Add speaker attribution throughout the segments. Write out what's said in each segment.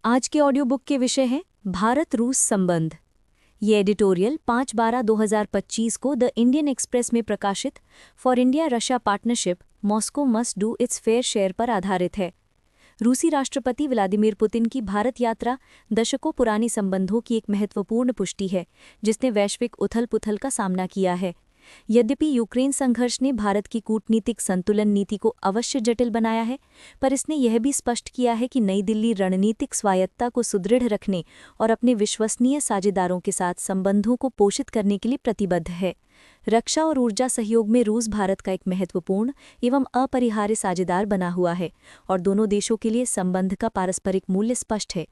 Speaker 1: आज के audio book के विषय हैं भारत रूस संबंध। ये एडिटोरियल 5/12/2025 को द इंडियन एक्सप्रेस में प्रकाशित for India Russia partnership Moscow must do it's fair share पर आधारित है। रूसी राष्ट्रपति व्लादिमीर पुतिन की भारत यात्रा दशकों पुरानी संबंधों की एक महत्वपूर्ण पुष्टि है, जिसने वैश्विक उथल-पुथल का सामना किया है। यद्यपि यूक्रेन संघर्ष ने भारत की कूटनीतिक संतुलन नीति को अवश्य जटिल बनाया है, पर इसने यह भी स्पष्ट किया है कि नई दिल्ली रणनीतिक स्वायत्तता को सुदृढ़ रखने और अपने विश्वसनीय साझेदारों के साथ संबंधों को पोषित करने के लिए प्रतिबद्ध है। रक्षा और ऊर्जा सहयोग में रूस भारत का एक महत्वपूर्ण एवं अपरिहार्य साझेदार बना हुआ है और दोनों देशों के लिए संबंध का पारस्परिक मूल्य स्पष्ट है।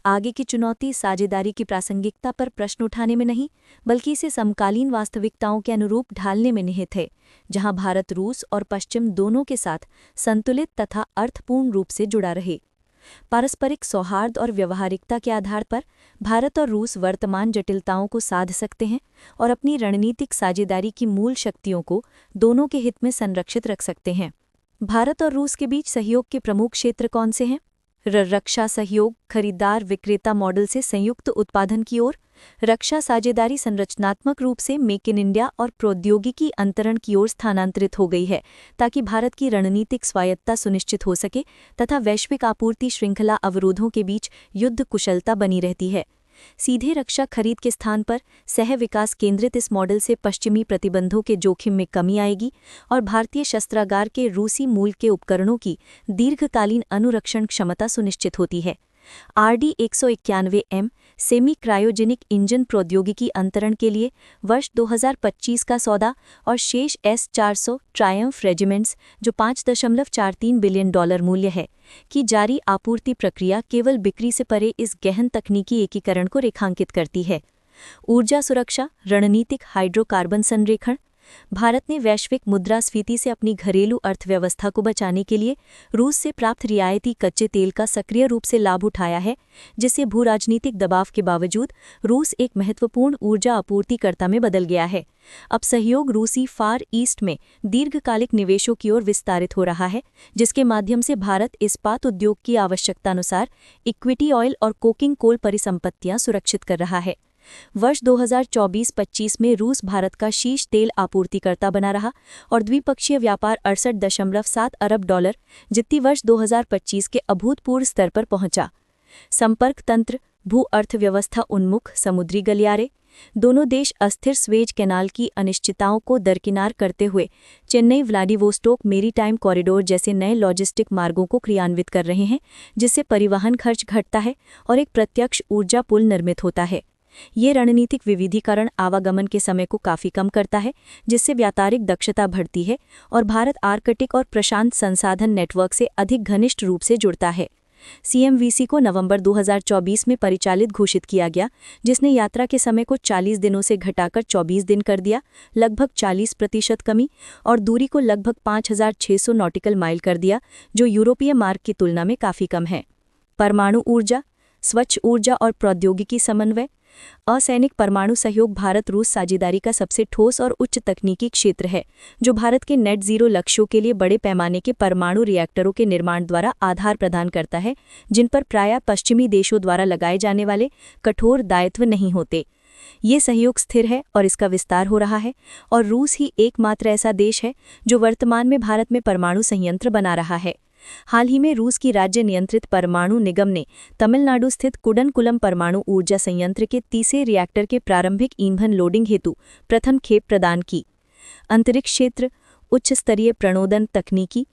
Speaker 1: आगे की चुनौती साझेदारी की प्रासंगिकता पर प्रश्न उठाने में नहीं, बल्कि इसे समकालीन वास्तविकताओं के अनुरूप ढालने में निहित है, जहां भारत रूस और पश्चिम दोनों के साथ संतुलित तथा अर्थपूर्ण रूप से जुड़ा रहे। पारस्परिक सौहार्द और व्यवहारिकता के आधार पर भारत और रूस वर्तमान जटिलताओं को साध सकते हैं और अपनी रणनीतिक साझेदारी की मूल शक्तियों को दोनों के हित में संरक्षित रख सकते हैं। भारत और रूस के बीच सहयोग के प्रमुख क्षेत्र कौन से हैं? रक्षा सहयोग खरीदार विक्रेता मॉडल से संयुक्त उत्पादन की ओर, रक्षा साझेदारी संरचनात्मक रूप से मेक इन इंडिया और प्रौद्योगिकी अंतरण की ओर स्थानांतरित हो गई है, ताकि भारत की रणनीतिक स्वायत्तता सुनिश्चित हो सके तथा वैश्विक आपूर्ति श्रृंखला अवरोधों के बीच युद्ध कुशलता बनी रहती है। सीधे रक्षा खरीद के स्थान पर सह विकास केंद्रित इस मॉडल से पश्चिमी प्रतिबंधों के जोखिम में कमी आएगी और भारतीय शस्त्रागार के रूसी मूल के उपकरणों की दीर्घकालीन अनुरक्षण क्षमता सुनिश्चित होती है। RD-191M सेमी क्रायोजेनिक इंजन प्रौद्योगिकी अंतरण के लिए वर्ष 2025 का सौदा और शेष S-400 ट्रायम्फ रेजिमेंट्स, जो $5.43 बिलियन मूल्य है, की जारी आपूर्ति प्रक्रिया केवल बिक्री से परे इस गहन तकनीकी एकीकरण को रेखांकित करती है। ऊर्जा सुरक्षा रणनीतिक हाइड्रोकार्बन संरेखण। भारत ने वैश्विक मुद्रास्फीति से अपनी घरेलू अर्थव्यवस्था को बचाने के लिए रूस से प्राप्त रियायती कच्चे तेल का सक्रिय रूप से लाभ उठाया है, जिससे भूराजनीतिक दबाव के बावजूद रूस एक महत्वपूर्ण ऊर्जा आपूर्तिकर्ता में बदल गया है। अब सहयोग रूसी फार ईस्ट में दीर्घकालिक निवेशों की ओर विस्तारित हो रहा है, जिसके माध्यम से भारत इस्पात उद्योग की आवश्यकतानुसार इक्विटी ऑयल और कोकिंग कोल परिसंपत्तियां सुरक्षित कर रहा है। वर्ष 2024-25 में रूस भारत का शीर्ष तेल आपूर्तिकर्ता बना रहा और द्विपक्षीय व्यापार $68.7 अरब जितनी वर्ष 2025 के अभूतपूर्व स्तर पर पहुंचा। संपर्क तंत्र भू अर्थव्यवस्था उन्मुख समुद्री गलियारे। दोनों देश अस्थिर स्वेज कैनाल की अनिश्चितताओं को दरकिनार करते हुए चेन्नई व्लादिवोस्टोक मेरीटाइम कॉरिडोर जैसे नए लॉजिस्टिक मार्गों को क्रियान्वित कर रहे हैं, जिससे परिवहन खर्च घटता है और एक प्रत्यक्ष ऊर्जा पुल निर्मित होता है। ये रणनीतिक विविधीकरण आवागमन के समय को काफी कम करता है, जिससे व्यापारिक दक्षता बढ़ती है और भारत आर्कटिक और प्रशांत संसाधन नेटवर्क से अधिक घनिष्ठ रूप से जुड़ता है। CMVC को नवंबर 2024 में परिचालित घोषित किया गया, जिसने यात्रा के समय को 40 दिनों से घटाकर 24 दिन कर दिया, लगभग 40% कमी, और दूरी को लगभग 5,600 नॉटिकल माइल कर दिया, जो यूरोपीय मार्ग की तुलना में काफी कम है। परमाणु ऊर्जा स्वच्छ ऊर्जा और प्रौद्योगिकी समन्वय। असैनिक परमाणु सहयोग भारत रूस साझेदारी का सबसे ठोस और उच्च तकनीकी क्षेत्र है, जो भारत के नेट जीरो लक्ष्यों के लिए बड़े पैमाने के परमाणु रिएक्टरों के निर्माण द्वारा आधार प्रदान करता है, जिन पर प्रायः पश्चिमी देशों द्वारा लगाए जाने वाले कठोर दायित्व नहीं होते। ये सहयोग स्थिर है और इसका विस्तार हो रहा है, और रूस ही एकमात्र ऐसा देश है जो वर्तमान में भारत में परमाणु संयंत्र बना रहा है। हाल ही में रूस की राज्य नियंत्रित परमाणु निगम ने तमिलनाडु स्थित कुडनकुलम परमाणु ऊर्जा संयंत्र के तीसरे रिएक्टर के प्रारंभिक ईंधन लोडिंग हेतु प्रथम खेप प्रदान की। अंतरिक्ष क्षेत्र उच्च स्तरीय प्रणोदन तकनीकी।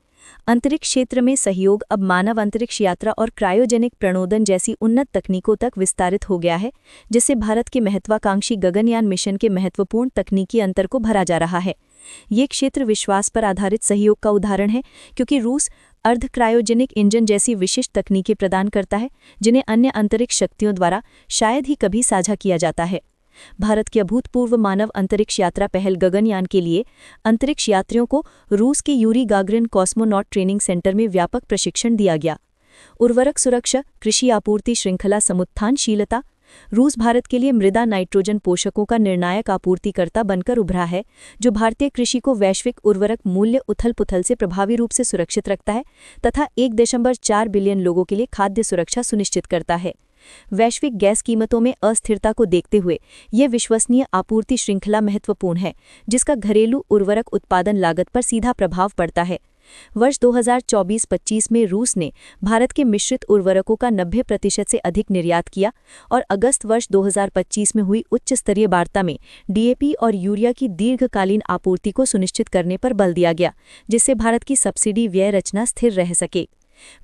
Speaker 1: अंतरिक्ष क्षेत्र में सहयोग अब मानव अंतरिक्ष यात्रा और क्रायोजेनिक प्रणोदन जैसी उन्नत तकनीकों तक विस्तारित हो गया है, जिससे भारत के महत्वाकांक्षी गगनयान मिशन के महत्वपूर्ण तकनीकी अंतर को भरा जा रहा है। ये क्षेत्र विश्वास पर आधारित सहयोग का उदाहरण है, क्योंकि रूस अर्ध क्रायोजेनिक इंजन जैसी विशिष्ट तकनीकें प्रदान करता है, जिन्हें अन्य अंतरिक्ष शक्तियों द्वारा शायद ही कभी साझा किया जाता है। भारत की अभूतपूर्व मानव अंतरिक्ष यात्रा पहल गगनयान के लिए अंतरिक्ष यात्रियों को रूस के Yuri Gagarin cosmonaut training centre में व्यापक प्रशिक्षण दिया गया। उर्वरक सुरक्षा कृषि आपूर्ति श्रृंखला समुत्थानशीलता। रूस भारत के लिए मृदा नाइट्रोजन पोषकों का निर्णायक आपूर्तिकर्ता बनकर उभरा है, जो भारतीय कृषि को वैश्विक उर्वरक मूल्य उथल-पुथल से प्रभावी रूप से सुरक्षित रखता है तथा 1.4 बिलियन लोगों के लिए खाद्य सुरक्षा सुनिश्चित करता है। वैश्विक गैस कीमतों में अस्थिरता को देखते हुए यह विश्वसनीय आपूर्ति श्रृंखला महत्वपूर्ण है, जिसका घरेलू उर्वरक उत्पादन लागत पर सीधा प्रभाव पड़ता है। वर्ष 2024-25 में रूस ने भारत के मिश्रित उर्वरकों का 90% से अधिक निर्यात किया और अगस्त वर्ष 2025 में हुई उच्च स्तरीय वार्ता में डीएपी और यूरिया की दीर्घकालीन आपूर्ति को सुनिश्चित करने पर बल दिया गया, जिससे भारत की सब्सिडी व्यय रचना स्थिर रह सके।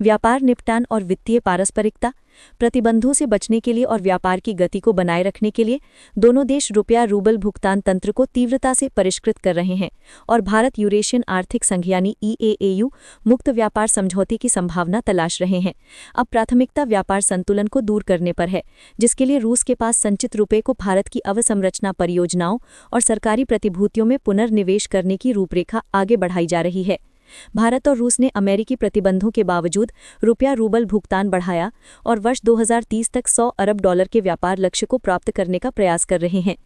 Speaker 1: व्यापार निपटान और वित्तीय पारस्परिकता। प्रतिबंधों से बचने के लिए और व्यापार की गति को बनाए रखने के लिए दोनों देश रुपया रूबल भुगतान तंत्र को तीव्रता से परिष्कृत कर रहे हैं और भारत यूरेशियन आर्थिक संघ यानी EAAU मुक्त व्यापार समझौते की संभावना तलाश रहे हैं। अब प्राथमिकता व्यापार संतुलन को दूर करने पर है, जिसके लिए रूस के पास संचित रुपये को भारत की अवसंरचना परियोजनाओं और सरकारी प्रतिभूतियों में पुनर्निवेश करने की रूपरेखा आगे बढ़ाई जा रही है। भारत और रूस ने अमेरिकी प्रतिबंधों के बावजूद रुपया रूबल भुगतान बढ़ाया और वर्ष 2030 तक $100 अरब के व्यापार लक्ष्य को प्राप्त करने का प्रयास कर रहे हैं।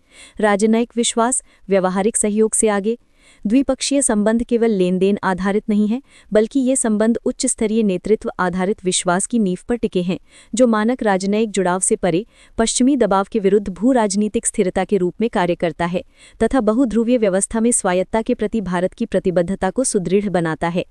Speaker 1: राजनयिक विश्वास, व्यवहारिक सहयोग से आगे। द्विपक्षीय संबंध केवल लेन देन आधारित नहीं है, बल्कि ये संबंध उच्च स्तरीय नेतृत्व आधारित विश्वास की नींव पर टिके हैं, जो मानक राजनयिक जुड़ाव से परे पश्चिमी दबाव के विरुद्ध भू राजनीतिक स्थिरता के रूप में कार्य करता है तथा बहुध्रुवीय व्यवस्था में स्वायत्ता के प्रति भारत की प्रतिबद्धता को सुदृढ़ बनाता है।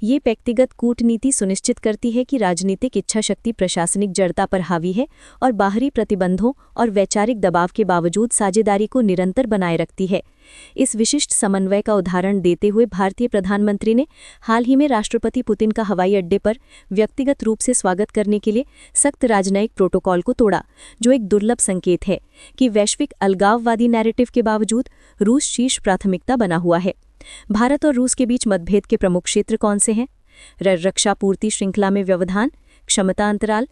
Speaker 1: ये व्यक्तिगत कूटनीति सुनिश्चित करती है कि राजनीतिक इच्छाशक्ति प्रशासनिक जड़ता पर हावी है और बाहरी प्रतिबंधों और वैचारिक दबाव के बावजूद साझेदारी को निरंतर बनाए रखती है। इस विशिष्ट समन्वय का उदाहरण देते हुए भारतीय प्रधानमंत्री ने हाल ही में राष्ट्रपति पुतिन का हवाई अड्डे पर व्यक्तिगत रूप से स्वागत करने के लिए सख्त राजनयिक प्रोटोकॉल को तोड़ा, जो एक दुर्लभ संकेत है कि वैश्विक अलगाववादी नैरेटिव के बावजूद रूस शीर्ष प्राथमिकता बना हुआ है। भारत और रूस के बीच मतभेद के प्रमुख क्षेत्र कौन से हैं? रक्षा पूर्ति श्रृंखला में व्यवधान, क्षमता अंतराल।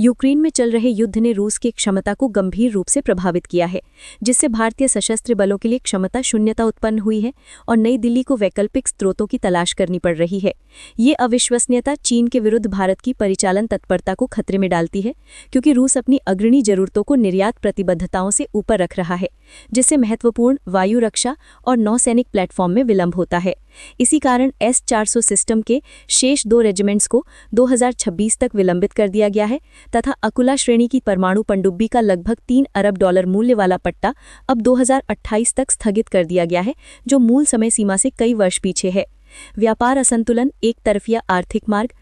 Speaker 1: यूक्रेन में चल रहे युद्ध ने रूस की क्षमता को गंभीर रूप से प्रभावित किया है, जिससे भारतीय सशस्त्र बलों के लिए क्षमता शून्यता उत्पन्न हुई है और नई दिल्ली को वैकल्पिक स्रोतों की तलाश करनी पड़ रही है। ये अविश्वसनीयता चीन के विरुद्ध भारत की परिचालन तत्परता को खतरे में डालती है, क्योंकि रूस अपनी अग्रणी जरूरतों को निर्यात प्रतिबद्धताओं से ऊपर रख रहा है, जिससे महत्वपूर्ण वायु रक्षा और नौसैनिक प्लेटफॉर्म में विलंब होता है। इसी कारण S-400 सिस्टम के शेष 2 रेजिमेंट्स को 2026 तक विलंबित कर दिया गया है तथा अकुला श्रेणी की परमाणु पनडुब्बी का लगभग $3 अरब मूल्य वाला पट्टा अब 2028 तक स्थगित कर दिया गया है, जो मूल समय सीमा से कई वर्ष पीछे है। व्यापार असंतुलन, एक तरफिया आर्थिक मार्ग।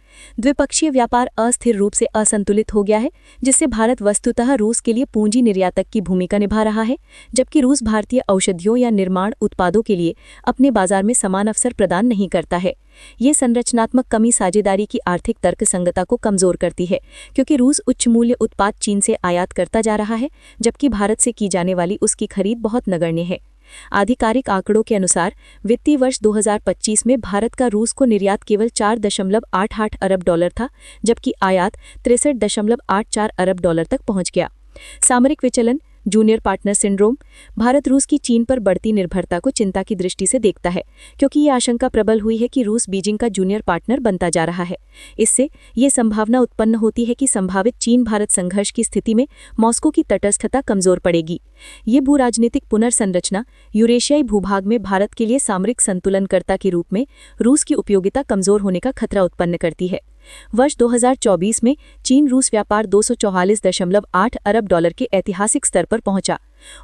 Speaker 1: द्विपक्षीय व्यापार अस्थिर रूप से असंतुलित हो गया है, जिससे भारत वस्तुतः रूस के लिए पूंजी निर्यातक की भूमिका निभा रहा है, जबकि रूस भारतीय औषधियों या निर्माण उत्पादों के लिए अपने बाजार में समान अवसर प्रदान नहीं करता है। ये संरचनात्मक कमी साझेदारी की आर्थिक तर्कसंगतता को कमजोर करती है, क्योंकि रूस उच्च मूल्य उत्पाद चीन से आयात करता जा रहा है, जबकि भारत से की जाने वाली उसकी खरीद बहुत नगण्य है। आधिकारिक आंकड़ों के अनुसार वित्तीय वर्ष 2025 में भारत का रूस को निर्यात केवल $4.88 अरब था, जबकि आयात $63.84 अरब तक पहुंच गया। सामरिक विचलन, जूनियर पार्टनर सिंड्रोम। भारत रूस की चीन पर बढ़ती निर्भरता को चिंता की दृष्टि से देखता है, क्योंकि ये आशंका प्रबल हुई है कि रूस बीजिंग का जूनियर पार्टनर बनता जा रहा है। इससे ये संभावना उत्पन्न होती है कि संभावित चीन भारत संघर्ष की स्थिति में मॉस्को की तटस्थता कमजोर पड़ेगी। ये भू राजनीतिक पुनर्संरचना यूरेशियाई भूभाग में भारत के लिए सामरिक संतुलनकर्ता के रूप में रूस की उपयोगिता कमजोर होने का खतरा उत्पन्न करती है। वर्ष 2024 में चीन रूस व्यापार $244.8 अरब के ऐतिहासिक स्तर पर पहुंचा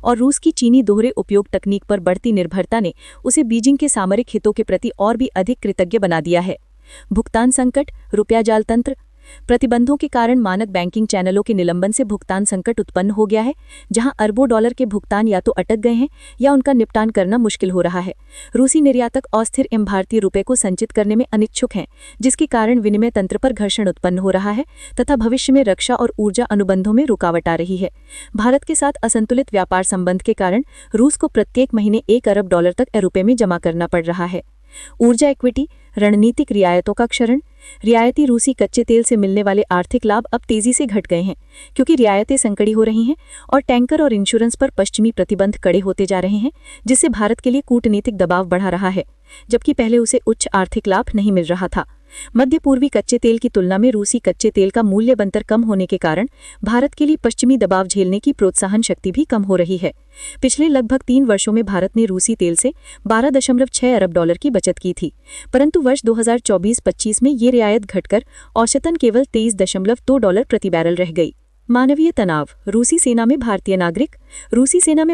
Speaker 1: और रूस की चीनी दोहरे उपयोग तकनीक पर बढ़ती निर्भरता ने उसे बीजिंग के सामरिक हितों के प्रति और भी अधिक कृतज्ञ बना दिया है। भुगतान संकट, रुपया जाल तंत्र। प्रतिबंधों के कारण मानक बैंकिंग चैनलों के निलंबन से भुगतान संकट उत्पन्न हो गया है, जहां अरबों डॉलर के भुगतान या तो अटक गए हैं या उनका निपटान करना मुश्किल हो रहा है। रूसी निर्यातक अस्थिर एवं भारतीय रुपये को संचित करने में अनिच्छुक हैं, जिसके कारण विनिमय तंत्र पर घर्षण उत्पन्न हो रहा है तथा भविष्य में रक्षा और ऊर्जा अनुबंधों में रुकावट आ रही है। भारत के साथ असंतुलित व्यापार संबंध के कारण रूस को प्रत्येक महीने $1 अरब तक रुपये में जमा करना पड़ रहा है। ऊर्जा इक्विटी, रणनीतिक रियायतों का क्षरण। रियायती रूसी कच्चे तेल से मिलने वाले आर्थिक लाभ अब तेजी से घट गए हैं, क्योंकि रियायतें संकड़ी हो रही हैं और टैंकर और इंश्योरेंस पर पश्चिमी प्रतिबंध कड़े होते जा रहे हैं, जिससे भारत के लिए कूटनीतिक दबाव बढ़ा रहा है, जबकि पहले उसे उच्च आर्थिक लाभ नहीं मिल रहा था।
Speaker 2: मध्य पूर्वी कच्चे तेल की तुलना में रूसी कच्चे तेल का मूल्य बनतर कम होने के कारण भारत के लिए पश्चिमी दबाव झेलने की प्रोत्साहन शक्ति भी कम हो रही है। पिछले लगभग 3 वर्षों में भारत ने रूसी तेल से 12.6 अरब डॉलर की बचत की थी, परंतु वर्ष 2024-25 में ये रियायत घटकर औसतन केवल 23.2 डॉलर प्रति बैरल रह गई। मानवीय तनाव। रूसी सेना में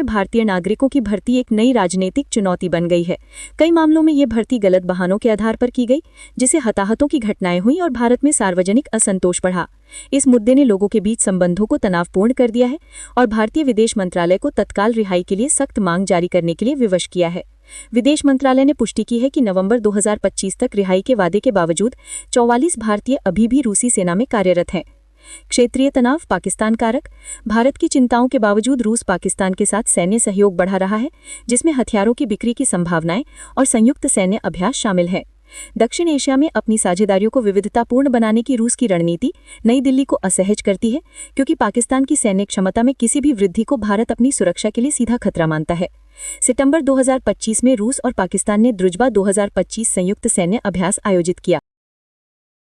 Speaker 2: भारतीय नागरिकों की भर्ती एक नई राजनीतिक चुनौती बन गई है। कई मामलों में ये भर्ती गलत बहानों के आधार पर की गई, जिससे हताहतों की घटनाएं हुई और भारत में सार्वजनिक असंतोष बढ़ा। इस मुद्दे ने लोगों के बीच संबंधों को तनावपूर्ण कर दिया है और भारतीय विदेश मंत्रालय को तत्काल रिहाई के लिए सख्त मांग जारी करने के लिए विवश किया है। विदेश मंत्रालय ने पुष्टि की है कि नवंबर 2025 तक रिहाई के वादे के बावजूद 44 भारतीय अभी भी रूसी सेना में कार्यरत हैं। क्षेत्रीय तनाव। पाकिस्तान कारक। भारत की चिंताओं के बावजूद रूस पाकिस्तान के साथ सैन्य सहयोग बढ़ा रहा है, जिसमें हथियारों की बिक्री की संभावनाएं और संयुक्त सैन्य अभ्यास शामिल है। दक्षिण एशिया में अपनी साझेदारियों को विविधतापूर्ण बनाने की रूस की रणनीति नई दिल्ली को असहज करती है, क्योंकि पाकिस्तान की सैन्य क्षमता में किसी भी वृद्धि को भारत अपनी सुरक्षा के लिए सीधा खतरा मानता है। सितंबर 2025 में रूस और पाकिस्तान ने द्रुजबा 2025 संयुक्त सैन्य अभ्यास आयोजित किया।